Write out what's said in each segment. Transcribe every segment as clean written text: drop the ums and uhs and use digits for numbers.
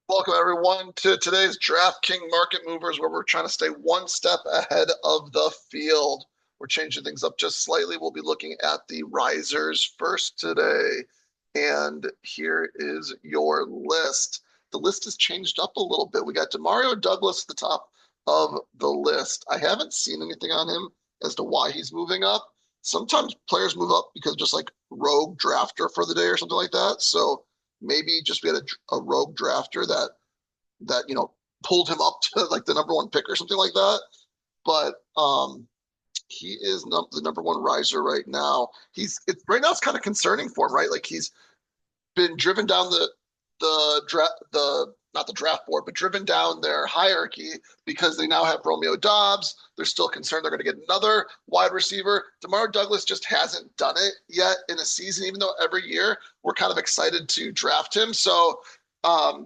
Welcome everyone to today's DraftKings Market Movers, where we're trying to stay one step ahead of the field. We're changing things up just slightly. We'll be looking at the risers first today. And here is your list. The list has changed up a little bit. We got Demario Douglas at the top of the list. I haven't seen anything on him as to why he's moving up. Sometimes players move up because just like rogue drafter for the day or something like that. So maybe just we had a rogue drafter that pulled him up to like the number one pick or something like that. But he is the number one riser right now. Right now it's kind of concerning for him, right? Like he's been driven down the draft the not the draft board, but driven down their hierarchy because they now have Romeo Dobbs. They're still concerned they're going to get another wide receiver. DeMar Douglas just hasn't done it yet in a season, even though every year we're kind of excited to draft him. So I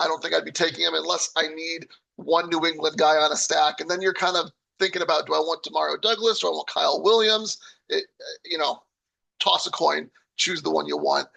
don't think I'd be taking him unless I need one New England guy on a stack. And then you're kind of thinking about, do I want Demario Douglas or I want Kyle Williams? You know, toss a coin, choose the one you want.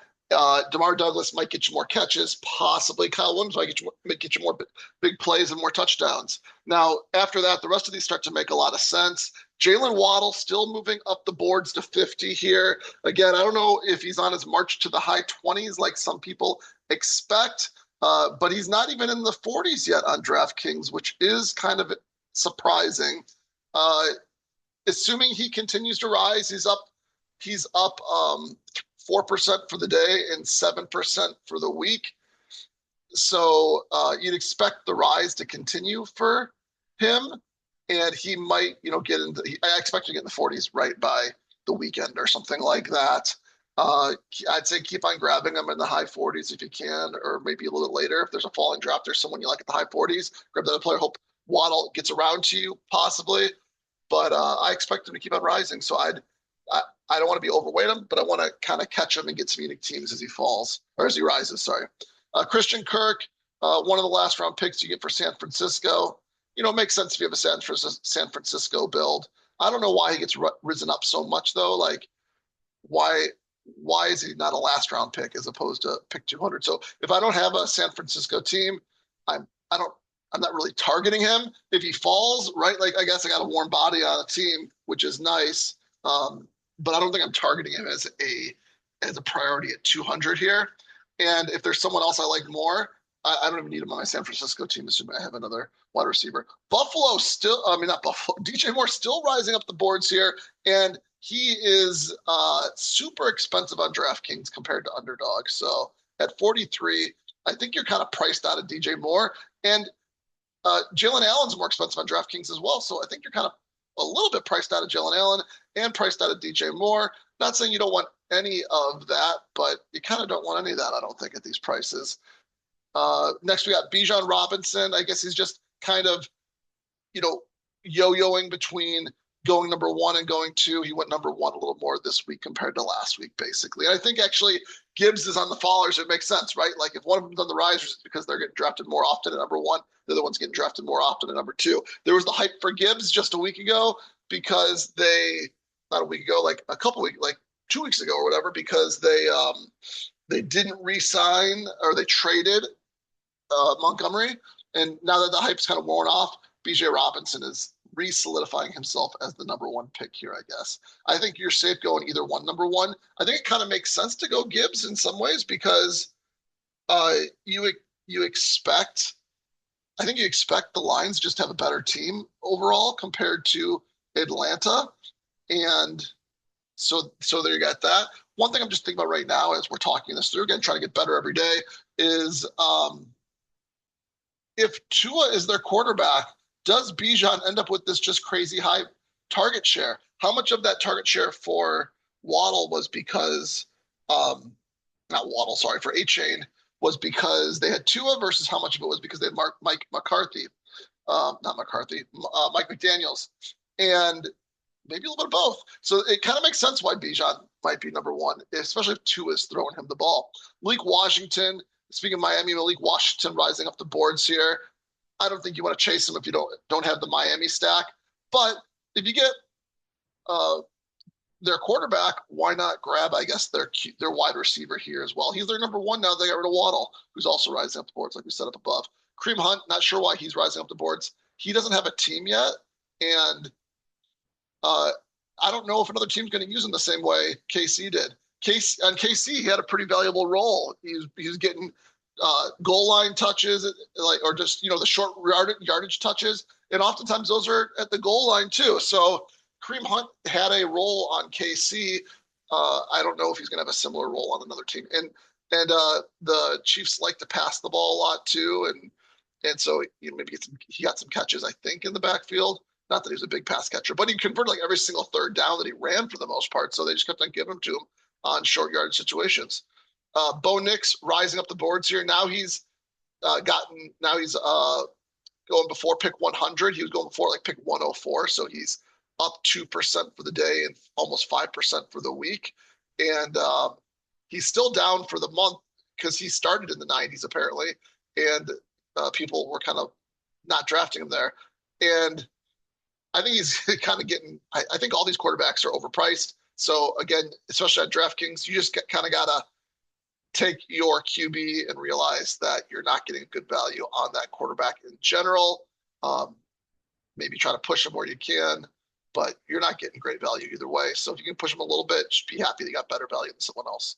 DeMar Douglas might get you more catches, possibly. Kyle Williams might get you more big plays and more touchdowns. Now, after that, the rest of these start to make a lot of sense. Jalen Waddle still moving up the boards to 50 here. Again, I don't know if he's on his march to the high 20s like some people expect, but he's not even in the 40s yet on DraftKings, which is kind of surprising. Uh, Assuming he continues to rise, he's up 4% for the day and 7% for the week. So you'd expect the rise to continue for him, and he might, get into. I expect to get in the 40s right by the weekend or something like that. I'd say keep on grabbing him in the high 40s if you can, or maybe a little later if there's a falling drop. There's someone you like at the high 40s. Grab that player. Hope Waddle gets around to you possibly, but I expect him to keep on rising. So I don't want to be overweight him, but I want to kind of catch him and get some unique teams as he falls or as he rises. Sorry. Christian Kirk, one of the last round picks you get for San Francisco. It makes sense if you have a San Francisco build. I don't know why he gets risen up so much though. Like why is he not a last round pick as opposed to pick 200? So if I don't have a San Francisco team, I don't I'm not really targeting him. If he falls, right, like I guess I got a warm body on a team, which is nice. But I don't think I'm targeting him as a priority at 200 here. And if there's someone else I like more, I don't even need him on my San Francisco team, assuming I have another wide receiver. Buffalo still, I mean, not Buffalo, DJ Moore still rising up the boards here. And he is super expensive on DraftKings compared to underdog. So at 43, I think you're kind of priced out of DJ Moore. And Jalen Allen's more expensive on DraftKings as well. So I think you're kind of a little bit priced out of Jalen Allen and priced out of DJ Moore. Not saying you don't want any of that, but you kind of don't want any of that, I don't think, at these prices. Next, we got Bijan Robinson. I guess he's just kind of, yo-yoing between going number one and going two. He went number one a little more this week compared to last week, basically. And I think actually Gibbs is on the fallers. It makes sense, right? Like if one of them's on the rise, it's because they're getting drafted more often at number one. The other one's getting drafted more often at number two. There was the hype for Gibbs just a week ago because not a week ago, like a couple weeks, like 2 weeks ago or whatever, because they didn't re-sign or they traded Montgomery. And now that the hype's kind of worn off, BJ Robinson is re-solidifying himself as the number one pick here, I guess. I think you're safe going either one, number one. I think it kind of makes sense to go Gibbs in some ways because you expect, I think you expect the Lions just to have a better team overall compared to Atlanta. And so there you got that. One thing I'm just thinking about right now as we're talking this through, again, trying to get better every day, is if Tua is their quarterback, does Bijan end up with this just crazy high target share? How much of that target share for Waddle was because, not Waddle, sorry, for A-Chain was because they had Tua versus how much of it was because they had Mike McCarthy, not McCarthy, Mike McDaniels, and maybe a little bit of both. So it kind of makes sense why Bijan might be number one, especially if Tua is throwing him the ball. Malik Washington, speaking of Miami, Malik Washington rising up the boards here. I don't think you want to chase him if you don't have the Miami stack. But if you get their quarterback, why not grab, I guess, their wide receiver here as well? He's their number one now. They got rid of Waddle, who's also rising up the boards, like we said up above. Kareem Hunt, not sure why he's rising up the boards. He doesn't have a team yet, and I don't know if another team's going to use him the same way KC did. KC, he had a pretty valuable role. He was getting goal line touches, or just the short yardage touches, and oftentimes those are at the goal line too. So Kareem Hunt had a role on KC. I don't know if he's going to have a similar role on another team. And the Chiefs like to pass the ball a lot too, and so maybe he got some catches, I think, in the backfield. Not that he was a big pass catcher, but he converted like every single third down that he ran for the most part. So they just kept on giving him to him on short yard situations. Bo Nix rising up the boards here. Now he's going before pick 100. He was going before like pick 104. So he's up 2% for the day and almost 5% for the week. And he's still down for the month because he started in the 90s apparently. And people were kind of not drafting him there. And I think he's kind of I think all these quarterbacks are overpriced. So again, especially at DraftKings, you just kind of got to take your QB and realize that you're not getting good value on that quarterback in general. Maybe try to push him where you can, but you're not getting great value either way. So if you can push him a little bit, just be happy they got better value than someone else.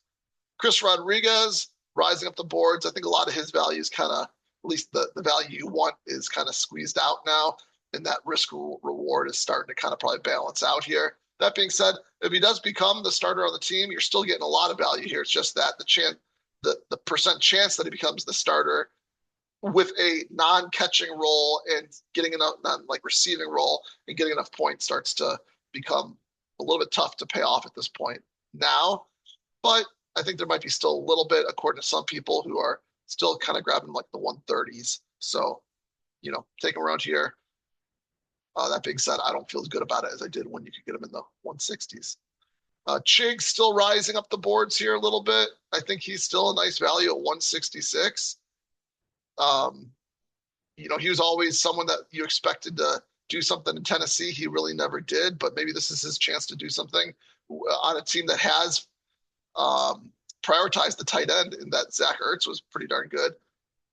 Chris Rodriguez rising up the boards. I think a lot of his value is kind of, at least the value you want is kind of squeezed out now. And that risk reward is starting to kind of probably balance out here. That being said, if he does become the starter on the team, you're still getting a lot of value here. It's just that the percent chance that he becomes the starter with a non-catching role and getting enough, like receiving role and getting enough points starts to become a little bit tough to pay off at this point now. But I think there might be still a little bit, according to some people who are still kind of grabbing like the 130s. So, take him around here. That being said, I don't feel as good about it as I did when you could get him in the 160s. Chig's still rising up the boards here a little bit. I think he's still a nice value at 166. He was always someone that you expected to do something in Tennessee. He really never did, but maybe this is his chance to do something on a team that has prioritized the tight end, and that Zach Ertz was pretty darn good.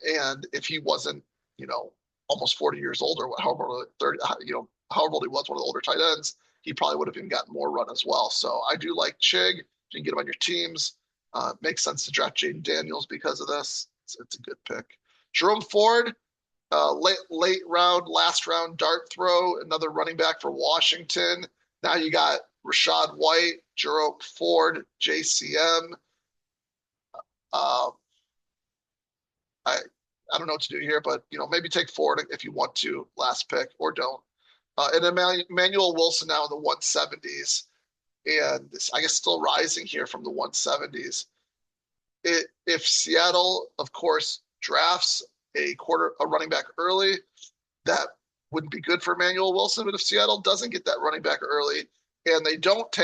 And if he wasn't, almost 40 years old or however old he was, one of the older tight ends, he probably would have even gotten more run as well. So I do like Chig. You can get him on your teams. Makes sense to draft Jaden Daniels because of this. It's a good pick. Jerome Ford, late round, last round dart throw, another running back for Washington. Now you got Rashad White, Jerome Ford, JCM. I don't know what to do here, but maybe take Ford if you want to, last pick, or don't. And Emmanuel Wilson now in the 170s, and I guess still rising here from the 170s. If Seattle, of course, drafts a running back early, that wouldn't be good for Emmanuel Wilson. But if Seattle doesn't get that running back early, and they don't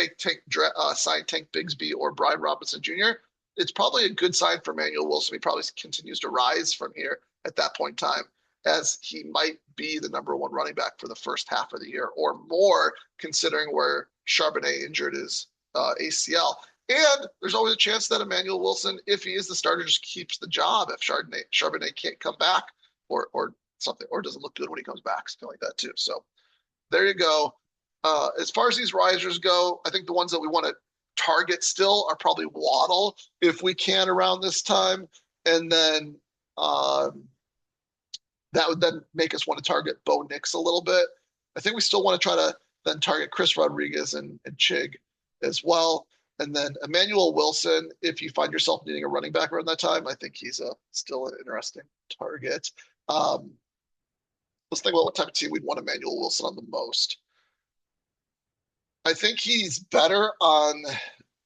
sign Tank Bigsby or Brian Robinson Jr., it's probably a good sign for Emmanuel Wilson. He probably continues to rise from here at that point in time, as he might be the number one running back for the first half of the year or more, considering where Charbonnet injured his ACL. And there's always a chance that Emmanuel Wilson, if he is the starter, just keeps the job if Charbonnet can't come back or something, or doesn't look good when he comes back, something like that too. So there you go. As far as these risers go, I think the ones that we want to target still are probably Waddle if we can around this time, and then that would then make us want to target Bo Nix a little bit. I think we still want to try to then target Chris Rodriguez and Chig as well, and then Emmanuel Wilson if you find yourself needing a running back around that time. I think he's still an interesting target. Let's think about what type of team we'd want Emmanuel Wilson on the most. I think he's better on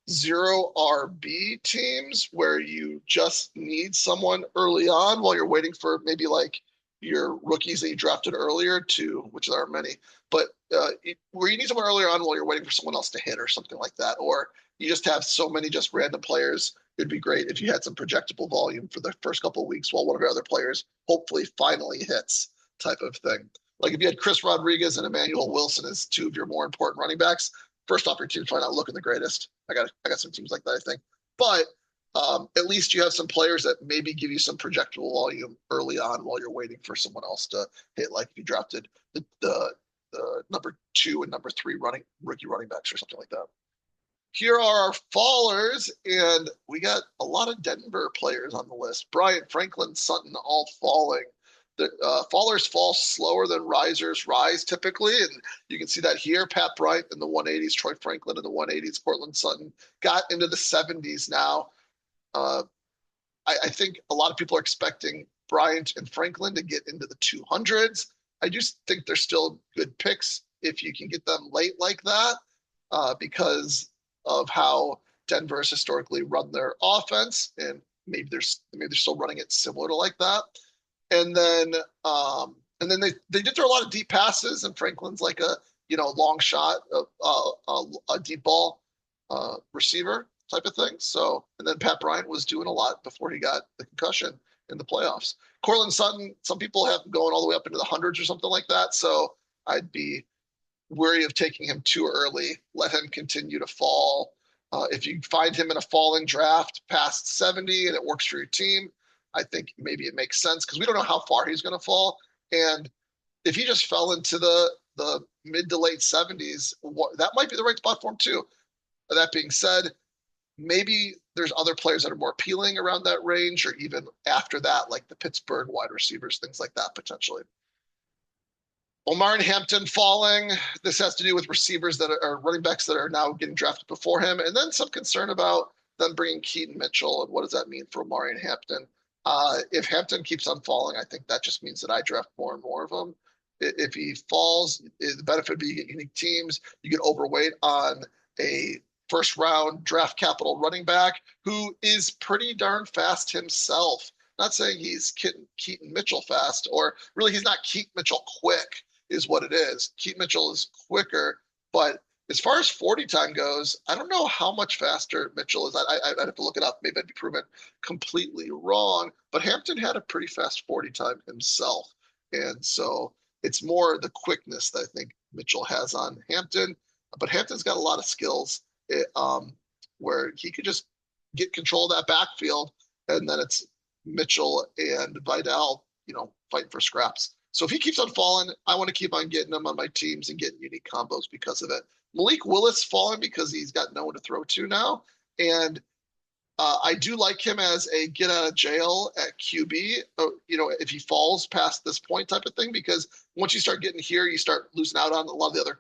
zero RB teams where you just need someone early on while you're waiting for maybe like your rookies that you drafted earlier which there are many, but where you need someone earlier on while you're waiting for someone else to hit or something like that. Or you just have so many just random players. It'd be great if you had some projectable volume for the first couple of weeks while one of your other players hopefully finally hits, type of thing. Like if you had Chris Rodriguez and Emmanuel Wilson as two of your more important running backs, first off, your team's probably not looking the greatest. I got some teams like that, I think. But at least you have some players that maybe give you some projectable volume early on while you're waiting for someone else to hit, like if you drafted the number 2 and number 3 rookie running backs or something like that. Here are our fallers, and we got a lot of Denver players on the list. Bryant, Franklin, Sutton, all falling. The fallers fall slower than risers rise typically, and you can see that here. Pat Bryant in the 180s, Troy Franklin in the 180s, Cortland Sutton got into the 70s now. I think a lot of people are expecting Bryant and Franklin to get into the 200s. I just think they're still good picks if you can get them late like that, because of how Denver has historically run their offense, and maybe they're still running it similar to like that. And then they did throw a lot of deep passes, and Franklin's like a long shot, a deep ball receiver type of thing. So, and then Pat Bryant was doing a lot before he got the concussion in the playoffs. Cortland Sutton, some people have him going all the way up into the hundreds or something like that. So I'd be wary of taking him too early. Let him continue to fall. If you find him in a falling draft past 70 and it works for your team, I think maybe it makes sense because we don't know how far he's going to fall. And if he just fell into the mid to late 70s, that might be the right spot for him too. That being said, maybe there's other players that are more appealing around that range, or even after that, like the Pittsburgh wide receivers, things like that potentially. Omar and Hampton falling. This has to do with receivers that are running backs that are now getting drafted before him, and then some concern about them bringing Keaton Mitchell, and what does that mean for Omari and Hampton? If Hampton keeps on falling, I think that just means that I draft more and more of them. If he falls, the benefit would be you get unique teams. You get overweight on a first round draft capital running back who is pretty darn fast himself. Not saying he's Keaton Mitchell fast, or really he's not Keaton Mitchell quick is what it is. Keaton Mitchell is quicker, but as far as 40 time goes, I don't know how much faster Mitchell is. I'd have to look it up. Maybe I'd be proven completely wrong, but Hampton had a pretty fast 40 time himself. And so it's more the quickness that I think Mitchell has on Hampton, but Hampton's got a lot of skills where he could just get control of that backfield, and then it's Mitchell and Vidal, fighting for scraps. So if he keeps on falling, I want to keep on getting him on my teams and getting unique combos because of it. Malik Willis falling because he's got no one to throw to now, and I do like him as a get out of jail at QB. If he falls past this point type of thing, because once you start getting here, you start losing out on a lot of the other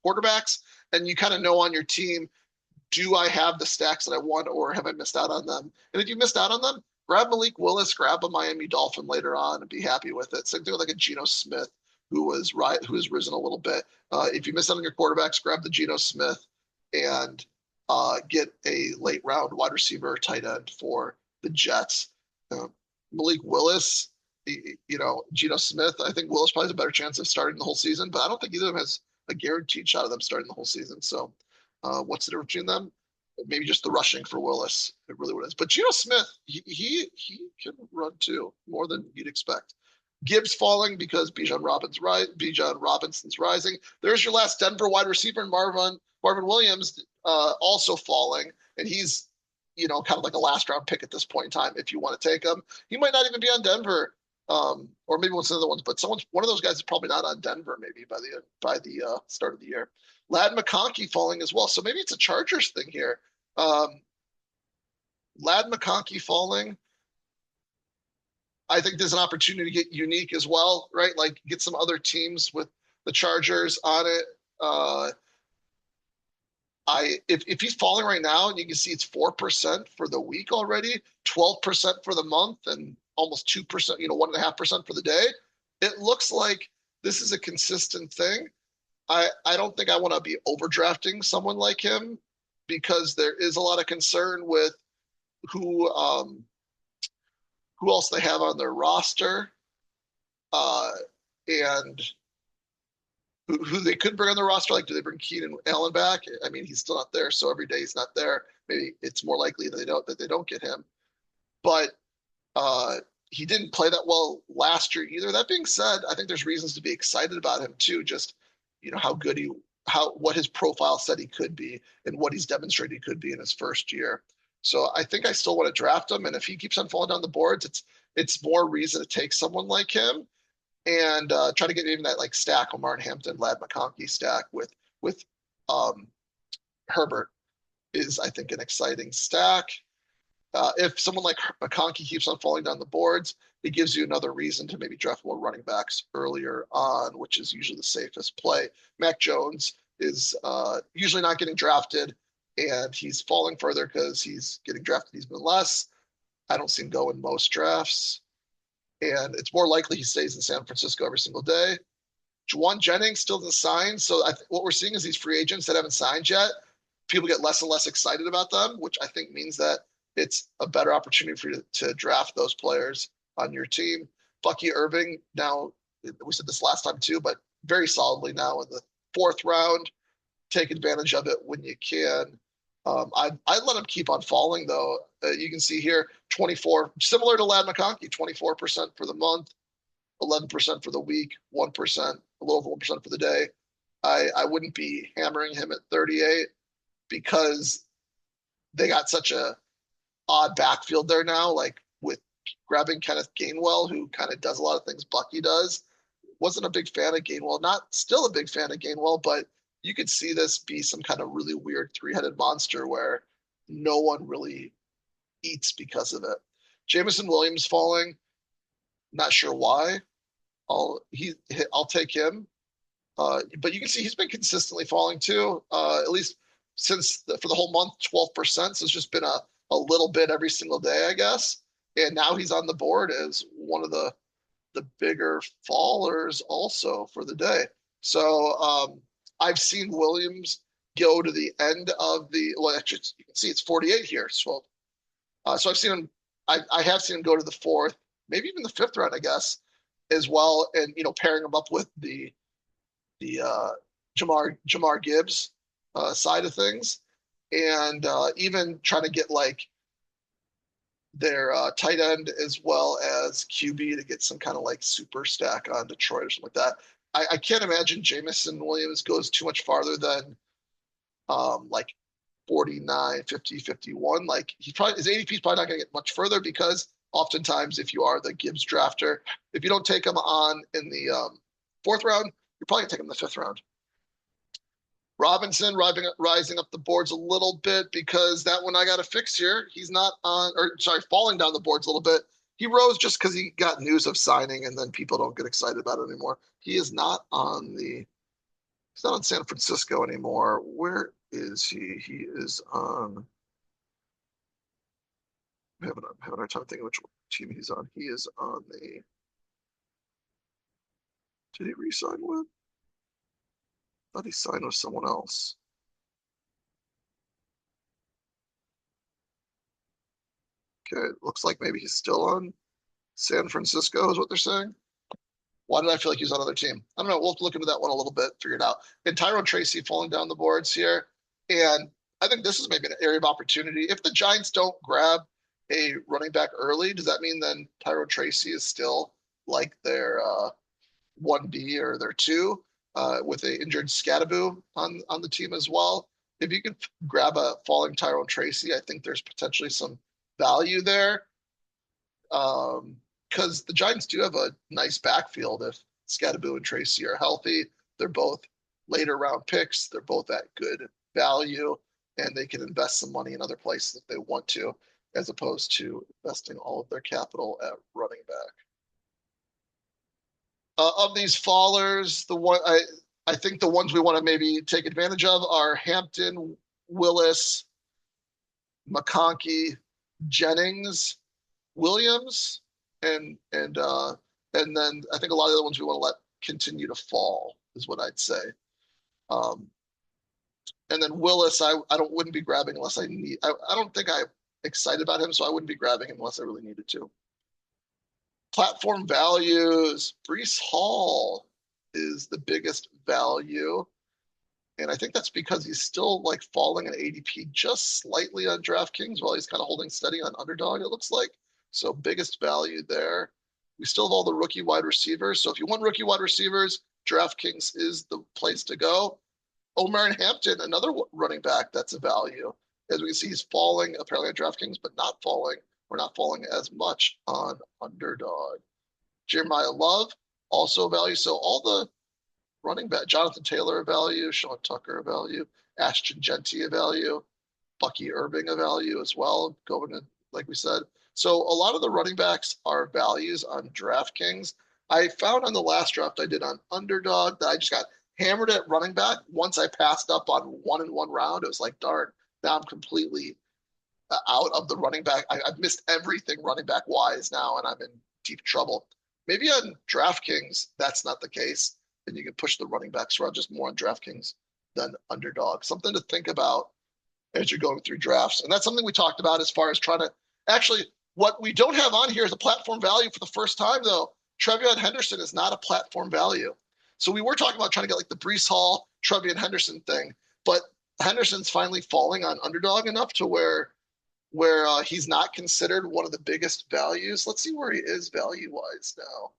quarterbacks, and you kind of know on your team, do I have the stacks that I want, or have I missed out on them? And if you missed out on them, grab Malik Willis, grab a Miami Dolphin later on, and be happy with it. Same thing with like a Geno Smith, who has risen a little bit. If you miss out on your quarterbacks, grab the Geno Smith and get a late round wide receiver or tight end for the Jets. Malik Willis, Geno Smith. I think Willis probably has a better chance of starting the whole season, but I don't think either of them has a guaranteed shot of them starting the whole season. So what's the difference between them? Maybe just the rushing for Willis. It really what it is. But Geno Smith, he can run too, more than you'd expect. Gibbs falling because Bijan Robinson's rising. There's your last Denver wide receiver, Marvin Williams, also falling, and he's kind of like a last round pick at this point in time. If you want to take him, he might not even be on Denver, or maybe one of the ones. But one of those guys is probably not on Denver. Maybe by the start of the year. Ladd McConkey falling as well. So maybe it's a Chargers thing here. Ladd McConkey falling. I think there's an opportunity to get unique as well, right? Like get some other teams with the Chargers on it. If he's falling right now, and you can see it's 4% for the week already, 12% for the month, and almost 2%, 1.5% for the day. It looks like this is a consistent thing. I don't think I want to be overdrafting someone like him, because there is a lot of concern with who else they have on their roster, and who they could bring on their roster. Like, do they bring Keenan Allen back? I mean, he's still not there, so every day he's not there. Maybe it's more likely that they don't get him. But he didn't play that well last year either. That being said, I think there's reasons to be excited about him too. Just how good he what his profile said he could be and what he's demonstrated he could be in his first year. So I think I still want to draft him. And if he keeps on falling down the boards, it's more reason to take someone like him and try to get even that like stack of Martin Hampton, Lad McConkey stack with um, Herbert is I think an exciting stack. If someone like McConkey keeps on falling down the boards, it gives you another reason to maybe draft more running backs earlier on, which is usually the safest play. Mac Jones is usually not getting drafted, and he's falling further because he's getting drafted. He's been less. I don't see him go in most drafts, and it's more likely he stays in San Francisco every single day. Juwan Jennings still doesn't sign, so what we're seeing is these free agents that haven't signed yet. People get less and less excited about them, which I think means that it's a better opportunity for you to draft those players on your team. Bucky Irving, now, we said this last time too, but very solidly now in the fourth round. Take advantage of it when you can. I'd let him keep on falling, though. You can see here 24, similar to Lad McConkey, 24% for the month, 11% for the week, 1%, a little over 1% for the day. I wouldn't be hammering him at 38 because they got such a odd backfield there now, like with grabbing Kenneth Gainwell, who kind of does a lot of things Bucky does. Wasn't a big fan of Gainwell, not still a big fan of Gainwell, but you could see this be some kind of really weird three-headed monster where no one really eats because of it. Jameson Williams falling, not sure why. I'll take him. But you can see he's been consistently falling too, at least for the whole month, 12%. So it's just been a little bit every single day, I guess. And now he's on the board as one of the bigger fallers also for the day. So I've seen Williams go to the end of actually, you can see it's 48 here. So I've seen him, I have seen him go to the fourth, maybe even the fifth round, I guess, as well. And, pairing him up with the Jamar Gibbs side of things. And even trying to get like their tight end as well as QB to get some kind of like super stack on Detroit or something like that. I can't imagine Jameson Williams goes too much farther than like 49, 50, 51. Like his ADP is probably not going to get much further because oftentimes if you are the Gibbs drafter, if you don't take him on in the fourth round, you're probably going to take him in the fifth round. Robinson rising up the boards a little bit because that one I got to fix here. He's not falling down the boards a little bit. He rose just because he got news of signing and then people don't get excited about it anymore. He's not on San Francisco anymore. Where is he? He is on, I'm having a hard time thinking which team he's on. He is on did he re-sign with? I thought he signed with someone else. Okay, looks like maybe he's still on San Francisco is what they're saying. Why did I feel like he's on another team? I don't know. We'll have to look into that one a little bit, figure it out. And Tyrone Tracy falling down the boards here. And I think this is maybe an area of opportunity. If the Giants don't grab a running back early, does that mean then Tyrone Tracy is still like their 1B or their 2 with an injured Scadaboo on the team as well? If you can grab a falling Tyrone Tracy, I think there's potentially some value there. Because the Giants do have a nice backfield if Scadaboo and Tracy are healthy. They're both later round picks. They're both at good value, and they can invest some money in other places if they want to, as opposed to investing all of their capital at running back. Of these fallers, I think the ones we want to maybe take advantage of are Hampton, Willis, McConkey, Jennings, Williams, and then I think a lot of the other ones we want to let continue to fall is what I'd say. And then Willis, I wouldn't be grabbing unless I need. I don't think I'm excited about him, so I wouldn't be grabbing him unless I really needed to. Platform values, Breece Hall is the biggest value. And I think that's because he's still like falling in ADP just slightly on DraftKings while he's kind of holding steady on Underdog, it looks like. So biggest value there. We still have all the rookie wide receivers. So if you want rookie wide receivers, DraftKings is the place to go. Omar Hampton, another running back that's a value. As we can see, he's falling apparently on DraftKings, but not falling. We're not falling as much on Underdog. Jeremiah Love, also a value. So all the running back, Jonathan Taylor a value, Sean Tucker a value, Ashton Genty a value, Bucky Irving a value as well, going in, like we said. So a lot of the running backs are values on DraftKings. I found on the last draft I did on Underdog that I just got hammered at running back. Once I passed up on 1 round, it was like, darn, now I'm completely out of the running back. I've missed everything running back wise now, and I'm in deep trouble. Maybe on DraftKings, that's not the case. And you can push the running backs around just more on DraftKings than Underdog. Something to think about as you're going through drafts. And that's something we talked about as far as trying to actually, what we don't have on here is a platform value for the first time, though. TreVeyon Henderson is not a platform value. So we were talking about trying to get like the Breece Hall, TreVeyon Henderson thing, but Henderson's finally falling on Underdog enough to where he's not considered one of the biggest values. Let's see where he is value-wise now.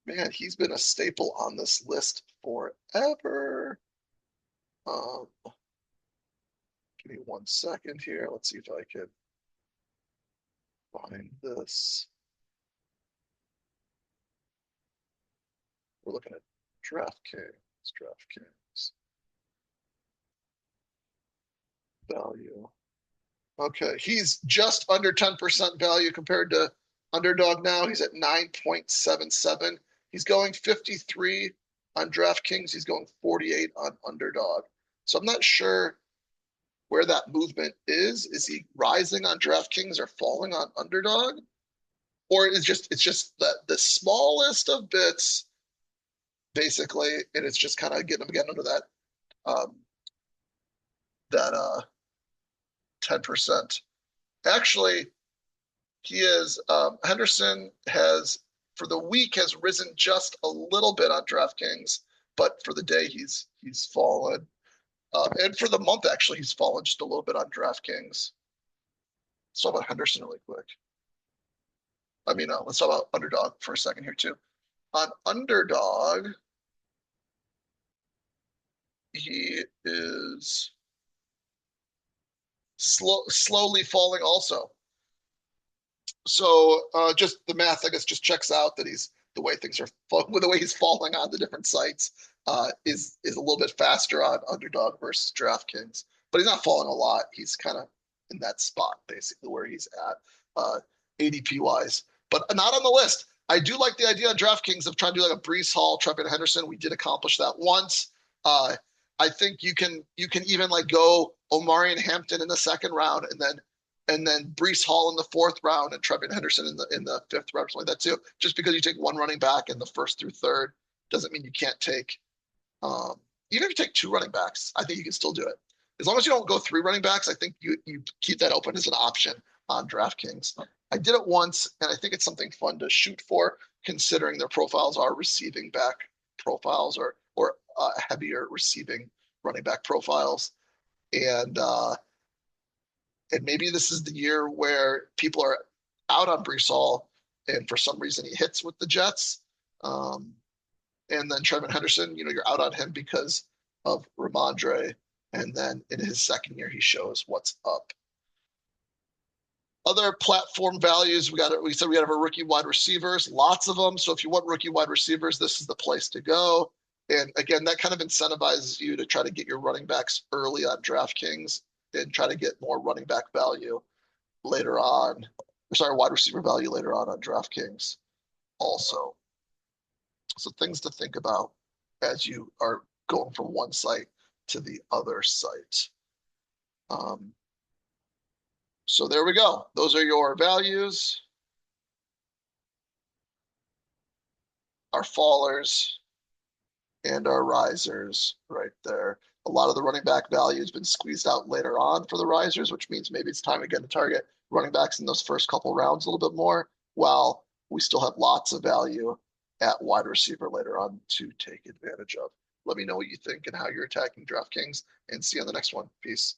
Man, he's been a staple on this list forever. Give me 1 second here. Let's see if I can find this. We're looking at DraftKings value. Okay, he's just under 10% value compared to Underdog now. He's at 9.77. He's going 53 on DraftKings. He's going 48 on Underdog. So I'm not sure where that movement is. Is he rising on DraftKings or falling on Underdog? Or it's just the smallest of bits, basically, and it's just kind of getting him again under that 10%. Actually, he is Henderson has for the week has risen just a little bit on DraftKings, but for the day he's fallen. And for the month, actually, he's fallen just a little bit on DraftKings. Let's talk about Henderson really quick. Let's talk about Underdog for a second here, too. On Underdog, he is slowly falling also. So just the math, I guess, just checks out that the way he's falling on the different sites is a little bit faster on Underdog versus DraftKings, but he's not falling a lot. He's kind of in that spot basically where he's at ADP wise, but not on the list. I do like the idea on DraftKings of trying to do like a Breece Hall, TreVeyon Henderson. We did accomplish that once. I think you can even like go Omarion Hampton in the second round and then Breece Hall in the fourth round and TreVeyon Henderson in the fifth round, or something like that too. Just because you take one running back in the first through third doesn't mean you can't take. Even if you take two running backs, I think you can still do it. As long as you don't go three running backs, I think you keep that open as an option on DraftKings. I did it once, and I think it's something fun to shoot for, considering their profiles are receiving back profiles or heavier receiving running back profiles. And maybe this is the year where people are out on Breece Hall, and for some reason he hits with the Jets. And then TreVeyon Henderson, you're out on him because of Ramondre. And then in his second year, he shows what's up. Other platform values, we said we have our rookie wide receivers, lots of them. So if you want rookie wide receivers, this is the place to go. And again, that kind of incentivizes you to try to get your running backs early on DraftKings and try to get more running back value later on. Wide receiver value later on DraftKings also. So things to think about as you are going from one site to the other site. So there we go. Those are your values. Our fallers and our risers right there. A lot of the running back value has been squeezed out later on for the risers, which means maybe it's time again to target running backs in those first couple rounds a little bit more, while we still have lots of value at wide receiver later on to take advantage of. Let me know what you think and how you're attacking DraftKings, and see you on the next one. Peace.